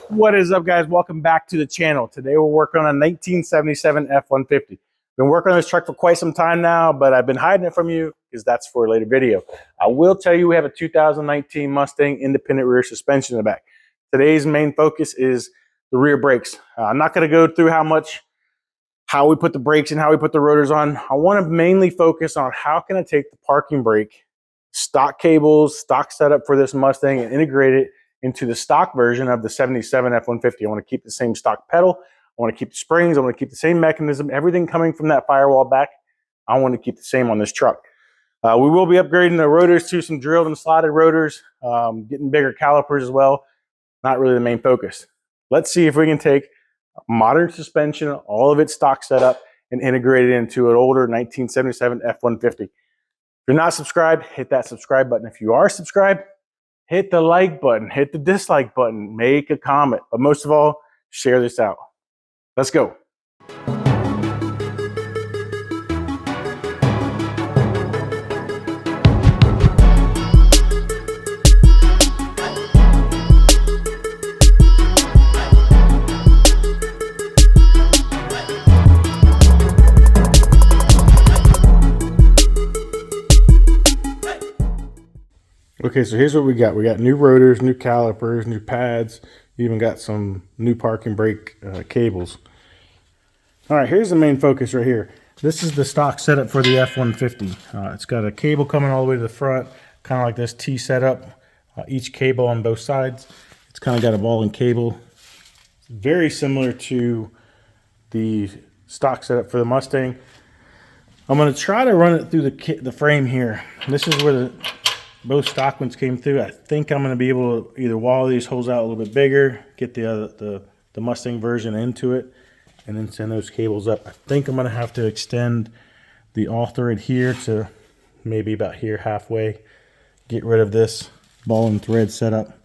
What is up, guys? Welcome back to the channel. Today we're working on a 1977 F-150. Been working on this truck for quite some time now, but I've been hiding it from you because that's for a later video. I will tell you we have a 2019 Mustang independent rear suspension in the back. Today's main focus is the rear brakes. I'm not going to go through how we put the brakes and how we put the rotors on. I want to mainly focus on how can I take the parking brake, stock cables, stock setup for this Mustang, and integrate it into the stock version of the 77 F-150. I want to keep the same stock pedal. I want to keep the springs. I want to keep the same mechanism. Everything coming from that firewall back, I want to keep the same on this truck. We will be upgrading the rotors to some drilled and slotted rotors, getting bigger calipers as well. Not really the main focus. Let's see if we can take modern suspension, all of its stock setup, and integrate it into an older 1977 F-150. If you're not subscribed, hit that subscribe button. If you are subscribed, hit the like button, hit the dislike button, make a comment, but most of all, share this out. Let's go. Okay, so here's what we got. We got new rotors, new calipers, new pads, even got some new parking brake cables. All right, here's the main focus right here. This is the stock setup for the F-150. It's got a cable coming all the way to the front, kind of like this T setup, each cable on both sides. It's kind of got a ball and cable. Very similar to the stock setup for the Mustang. I'm going to try to run it through the frame here. This is where both stock ones came through. I think I'm going to be able to either wall these holes out a little bit bigger, get the Mustang version into it, and then send those cables up. I think I'm going to have to extend the all thread here to maybe about here halfway. Get rid of this ball and thread setup.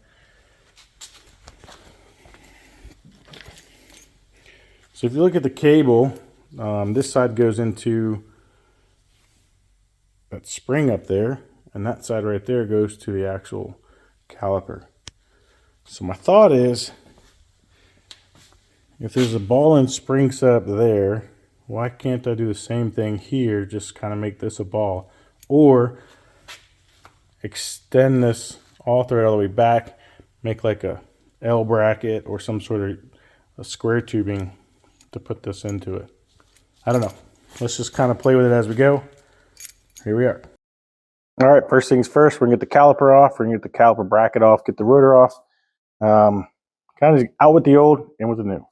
So if you look at the cable, this side goes into that spring up there. And that side right there goes to the actual caliper. So my thought is, if there's a ball and spring set up there, why can't I do the same thing here, just kind of make this a ball? Or extend this all thread all the way back, make like a L bracket or some sort of a square tubing to put this into it. I don't know. Let's just kind of play with it as we go. Here we are. All right, first things first, we're going to get the caliper off. We're going to get the caliper bracket off, get the rotor off. Kind of out with the old, in with the new.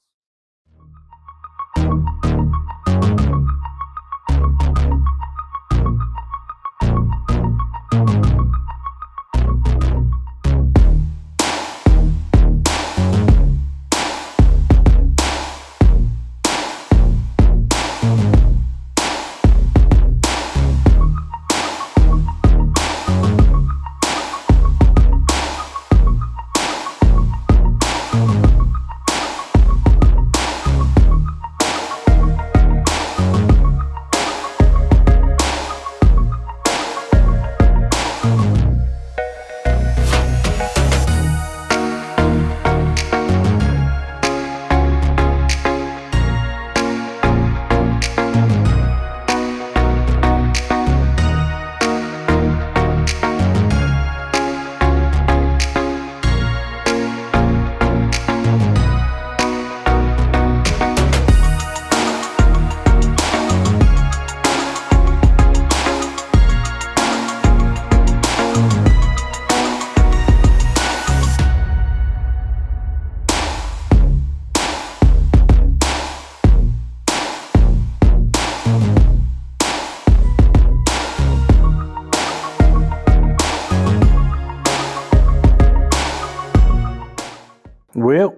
Well,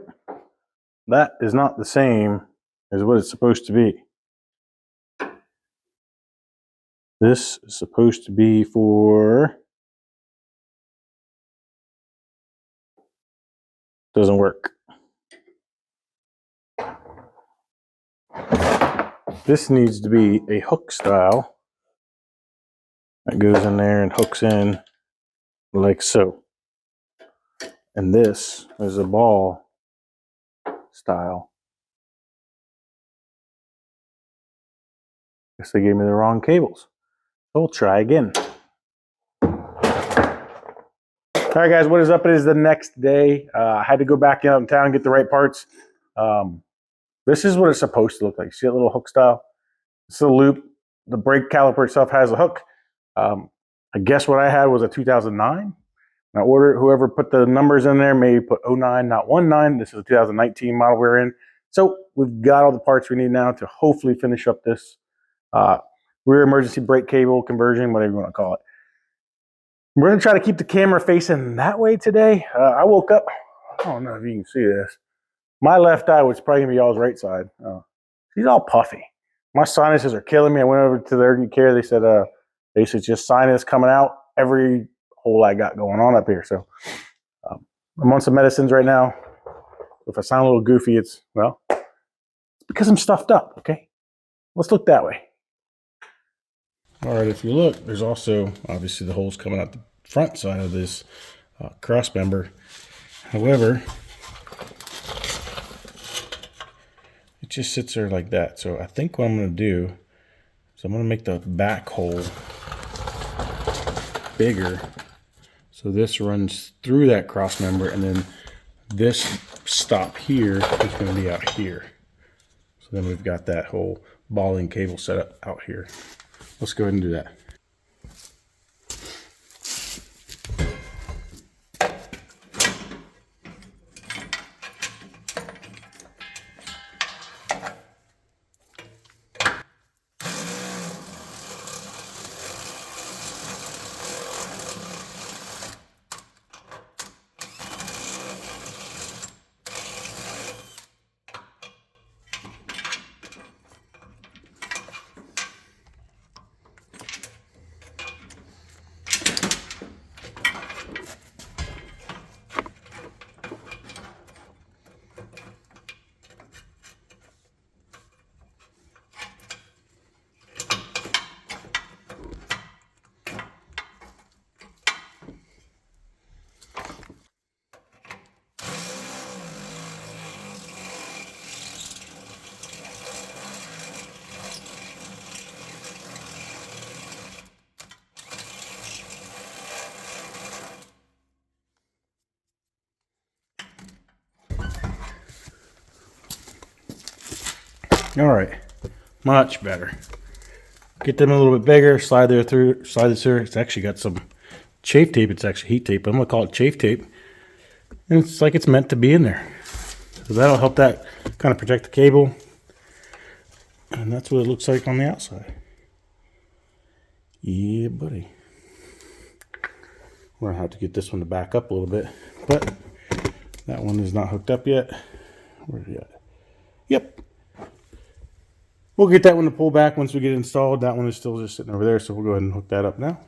that is not the same as what it's supposed to be. This is supposed to be for... Doesn't work. This needs to be a hook style that goes in there and hooks in like so. And this is a ball style. Guess they gave me the wrong cables. So we'll try again. All right, guys, what is up? It is the next day. I had to go back out in town and get the right parts. This is what it's supposed to look like. See that little hook style? It's a loop. The brake caliper itself has a hook. I guess what I had was a 2009. I ordered, whoever put the numbers in there maybe put 09, not 19. This is a 2019 model we're in. So we've got all the parts we need now to hopefully finish up this rear emergency brake cable conversion, whatever you want to call it. We're going to try to keep the camera facing that way today. I woke up, I don't know if you can see this. My left eye was probably going to be y'all's right side. She's all puffy. My sinuses are killing me. I went over to the urgent care. They said, basically just sinus coming out every hole I got going on up here. So I'm on some medicines right now. If I sound a little goofy, it's because I'm stuffed up, okay? Let's look that way. All right, if you look, there's also obviously the holes coming out the front side of this cross member. However, it just sits there like that. So I think what I'm going to do is I'm going to make the back hole bigger. So this runs through that cross member, and then this stop here is going to be out here. So then we've got that whole ball and cable set up out here. Let's go ahead and do that. All right, much better. Get them a little bit bigger, slide this through. It's actually got some chafe tape. It's actually heat tape. I'm gonna call it chafe tape. And it's like it's meant to be in there. So that'll help that kind of protect the cable. And that's what it looks like on the outside. Yeah, buddy. We're gonna have to get this one to back up a little bit, but that one is not hooked up yet. Where's it at? Yep. We'll get that one to pull back once we get it installed. That one is still just sitting over there, so we'll go ahead and hook that up now.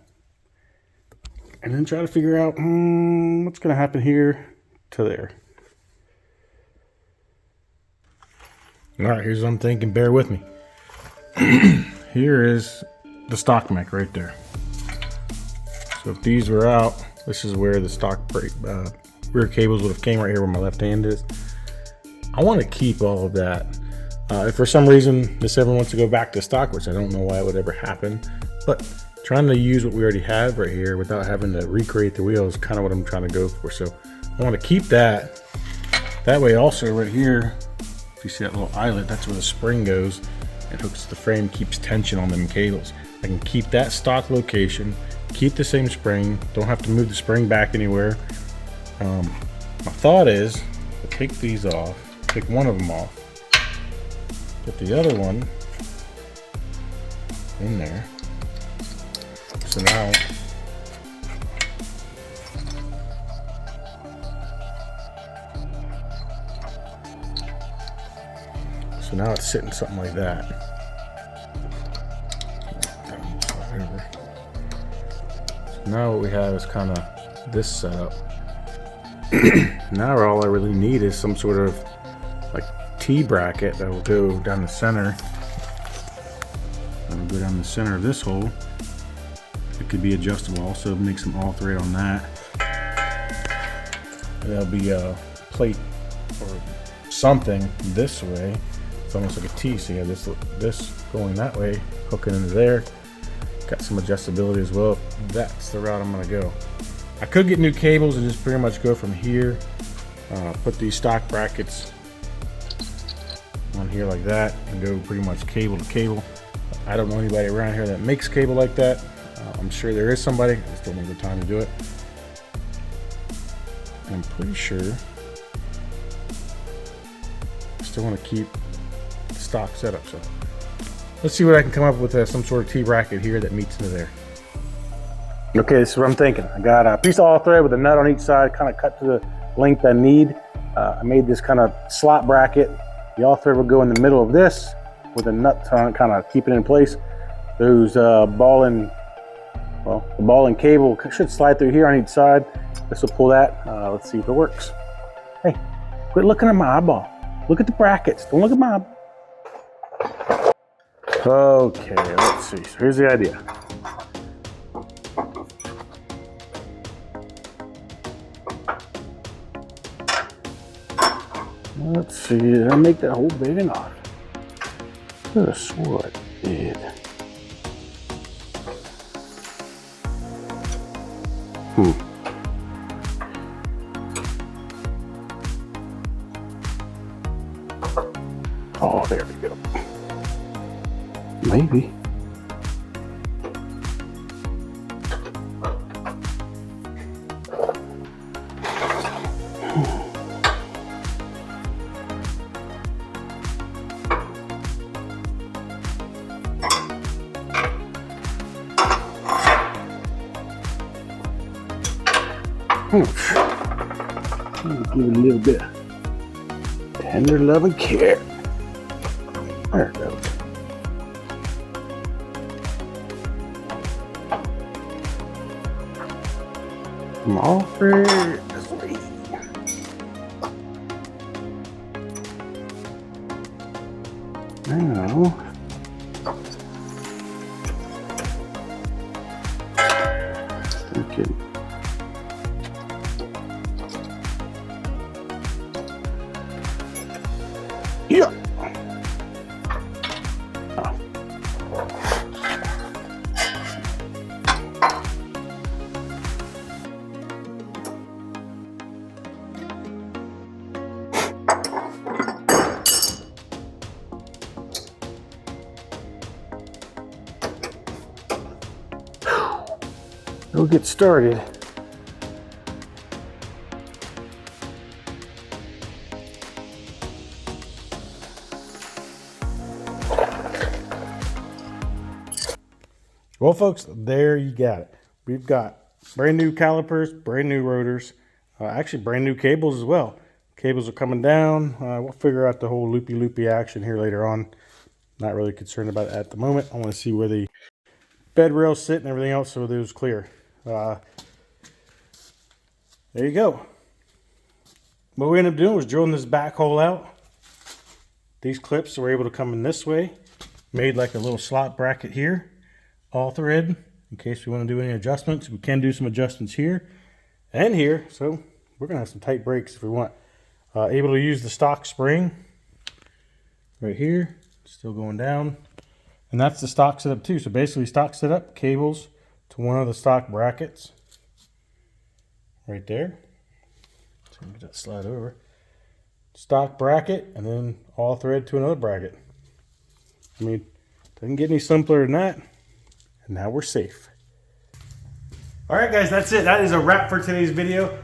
And then try to figure out what's going to happen here to there. All right, here's what I'm thinking. Bear with me. Here is the stock mech right there. So if these were out, this is where the stock rear cables would have came right here where my left hand is. I want to keep all of that. If for some reason this ever wants to go back to stock, which I don't know why it would ever happen, but trying to use what we already have right here without having to recreate the wheel is kind of what I'm trying to go for. So I want to keep that. That way also right here, if you see that little eyelet, that's where the spring goes. It hooks to the frame, keeps tension on them cables. I can keep that stock location, keep the same spring, don't have to move the spring back anywhere. My thought is to take these off, take one of them off, put the other one in there. So now it's sitting something like that. So now what we have is kind of this setup. Now all I really need is some sort of like T-bracket that will go down the center. That will go down the center of this hole. It could be adjustable. Also make some all thread on that. There'll be a plate or something this way. It's almost like a T. So you have this going that way, hooking into there. Got some adjustability as well. That's the route I'm gonna go. I could get new cables and just pretty much go from here. Put these stock brackets on here like that and go pretty much cable to cable. I don't know anybody around here that makes cable like that. I'm sure there is somebody. I just don't have the time to do it. I'm pretty sure I still want to keep the stock setup. So let's see what I can come up with, some sort of T-bracket here that meets into there. Okay, this is what I'm thinking. I got a piece of all thread with a nut on each side, kind of cut to the length I need. I made this kind of slot bracket. The all thread will go in the middle of this with a nut on it, kind of keep it in place. Those the ball and cable should slide through here on each side. This will pull that. Let's see if it works. Hey, quit looking at my eyeball. Look at the brackets. Don't look at my eyeball. Okay, let's see. So here's the idea. Let's see, did I make that hole big enough? I could have swore I did. Oh, there we go. Maybe. Give it a little bit of tender love and care. There it goes. I'm all for this way. Now, okay. Yeah. We'll get started. Well, folks, there you got it. We've got brand new calipers, brand new rotors, actually brand new cables as well. Cables are coming down. We'll figure out the whole loopy action here later on. Not really concerned about it at the moment. I want to see where the bed rails sit and everything else, so it was clear. There you go. What we ended up doing was drilling this back hole out. These clips were able to come in this way. Made like a little slot bracket here. All thread in case we want to do any adjustments. We can do some adjustments here and here, so we're gonna have some tight brakes if we want. Able to use the stock spring right here, still going down, and that's the stock setup too. So basically stock setup, cables to one of the stock brackets right there. So let me just slide over. Stock bracket and then all thread to another bracket. I mean, doesn't get any simpler than that. And now we're safe. All right, guys, that's it. That is a wrap for today's video.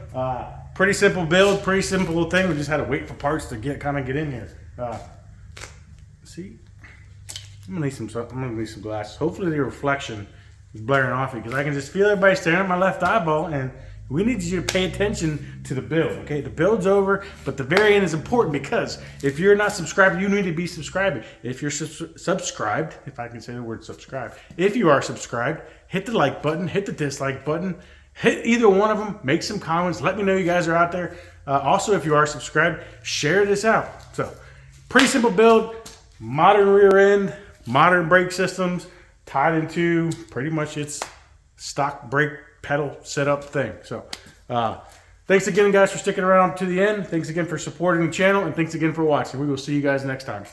Pretty simple build, pretty simple little thing. We just had to wait for parts to get in here. See, I'm gonna need some glasses. Hopefully the reflection is blaring off because I can just feel everybody staring at my left eyeball, and we need you to pay attention to the build, okay? The build's over, but the very end is important because if you're not subscribed, you need to be subscribing. If you're subscribed, if I can say the word subscribe, if you are subscribed, hit the like button, hit the dislike button, hit either one of them, make some comments, let me know you guys are out there. Also, if you are subscribed, share this out. So, pretty simple build, modern rear end, modern brake systems, tied into pretty much its stock brake pedal setup thing. So Thanks again, guys, for sticking around to the end. Thanks again for supporting the channel, and thanks again for watching. We will see you guys next time.